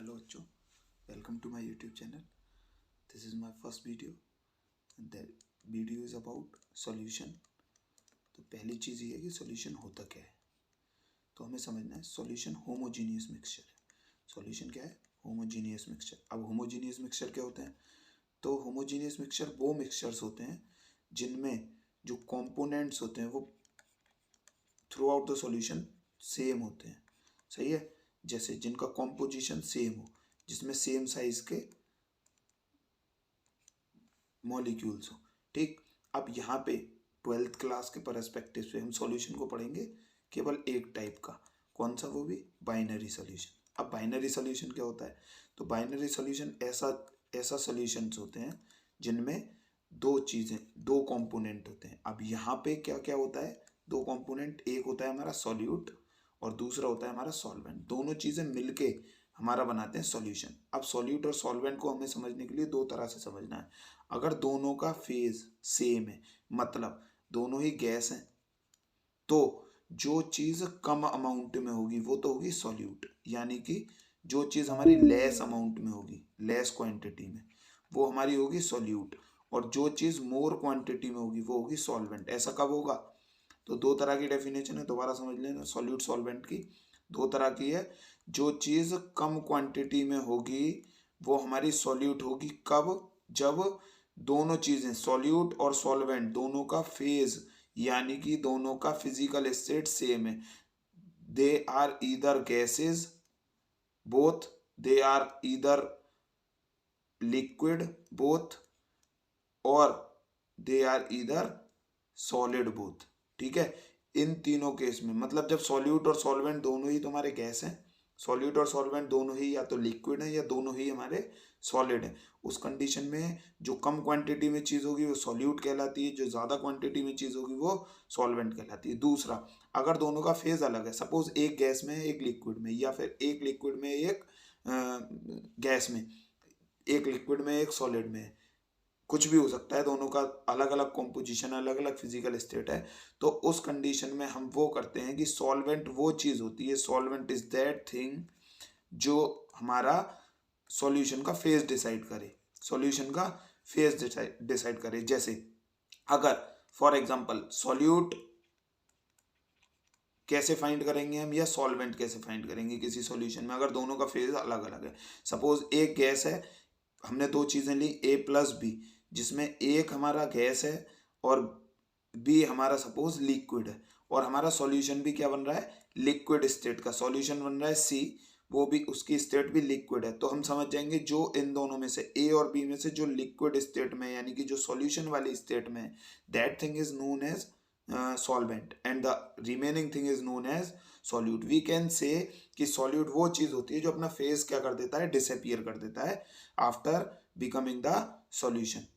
Hello बच्चों, welcome to my YouTube channel. This is my first video and the video is about solution. तो पहली चीज़ ये है कि सॉल्यूशन होता क्या है. तो हमें समझना है सॉल्यूशन होमोजीनियस मिक्सचर है. सॉल्यूशन क्या है? Homogeneous mixture. अब होमोजीनियस मिक्सचर क्या होते हैं? तो होमोजीनियस मिक्सचर वो मिक्सचर्स होते हैं जिनमें जो कंपोनेंट्स होते हैं वो through out the solution same होते हैं. सही है. जैसे जिनका कॉम्पोजिशन सेम हो, जिसमें सेम साइज के मॉलिक्यूल्स हो. ठीक. अब यहाँ पे 12th क्लास के परस्पेक्टिव से हम सॉल्यूशन को पढ़ेंगे केवल एक टाइप का. कौन सा? वो भी बाइनरी सॉल्यूशन. अब बाइनरी सॉल्यूशन क्या होता है? तो बाइनरी सॉल्यूशन ऐसा सॉल्यूशंस होते हैं जिनमें दो चीज़ें, दो कंपोनेंट होते हैं. अब यहाँ पे क्या क्या होता है? दो कंपोनेंट. एक होता है हमारा सॉल्यूट और दूसरा होता है हमारा सॉल्वेंट. दोनों चीज़ें मिलके हमारा बनाते हैं सॉल्यूशन. अब सॉल्यूट और सॉल्वेंट को हमें समझने के लिए दो तरह से समझना है. अगर दोनों का फेज सेम है, मतलब दोनों ही गैस हैं, तो जो चीज़ कम अमाउंट में होगी वो तो होगी सॉल्यूट. यानी कि जो चीज़ हमारी लेस अमाउंट में होगी, लेस क्वांटिटी में, वो हमारी होगी सॉल्यूट. और जो चीज़ मोर क्वांटिटी में होगी वो होगी सॉल्वेंट. ऐसा कब होगा? तो दो तरह की डेफिनेशन है, दोबारा समझ लेना. सॉल्यूट सॉल्वेंट की दो तरह की है. जो चीज़ कम क्वांटिटी में होगी वो हमारी सॉल्यूट होगी. कब? जब दोनों चीज़ें सॉल्यूट और सॉल्वेंट दोनों का फेज यानी कि दोनों का फिजिकल स्टेट सेम है. They are either gases, both. They are either liquid, both. और they are either solid, both. ठीक है. इन तीनों केस में, मतलब जब सॉल्यूट और सॉल्वेंट दोनों ही तुम्हारे गैस हैं, सॉल्यूट और सॉल्वेंट दोनों ही या तो लिक्विड है या दोनों ही हमारे सॉलिड है, उस कंडीशन में जो कम क्वांटिटी में चीज़ होगी वो सॉल्यूट कहलाती है, जो ज़्यादा क्वांटिटी में चीज़ होगी वो सॉल्वेंट कहलाती है. दूसरा, अगर दोनों का फेज अलग है, सपोज एक गैस में एक लिक्विड में, या फिर एक लिक्विड में एक गैस में, एक लिक्विड में एक सॉलिड में, कुछ भी हो सकता है, दोनों का अलग अलग कॉम्पोजिशन, अलग अलग फिजिकल स्टेट है, तो उस कंडीशन में हम वो करते हैं कि सॉल्वेंट वो चीज़ होती है, सॉल्वेंट इज दैट थिंग जो हमारा सॉल्यूशन का फेज डिसाइड करे, सॉल्यूशन का फेज डिसाइड करे. जैसे अगर फॉर एग्जांपल सॉल्यूट कैसे फाइंड करेंगे हम, या सॉल्वेंट कैसे फाइंड करेंगे किसी सॉल्यूशन में अगर दोनों का फेज अलग अलग है. सपोज एक गैस है, हमने दो चीज़ें ली A+B, जिसमें एक हमारा गैस है और B हमारा सपोज लिक्विड है, और हमारा सॉल्यूशन भी क्या बन रहा है? लिक्विड स्टेट का सॉल्यूशन बन रहा है C, वो भी उसकी स्टेट भी लिक्विड है. तो हम समझ जाएंगे जो इन दोनों में से A और B में से जो लिक्विड स्टेट में, यानी कि जो सॉल्यूशन वाली स्टेट में, that thing is known as solvent and the remaining thing is known as solute. We can say कि solute वो चीज़ होती है जो अपना फेज क्या कर देता है? डिसअपियर कर देता है आफ्टर बिकमिंग द सॉल्यूशन.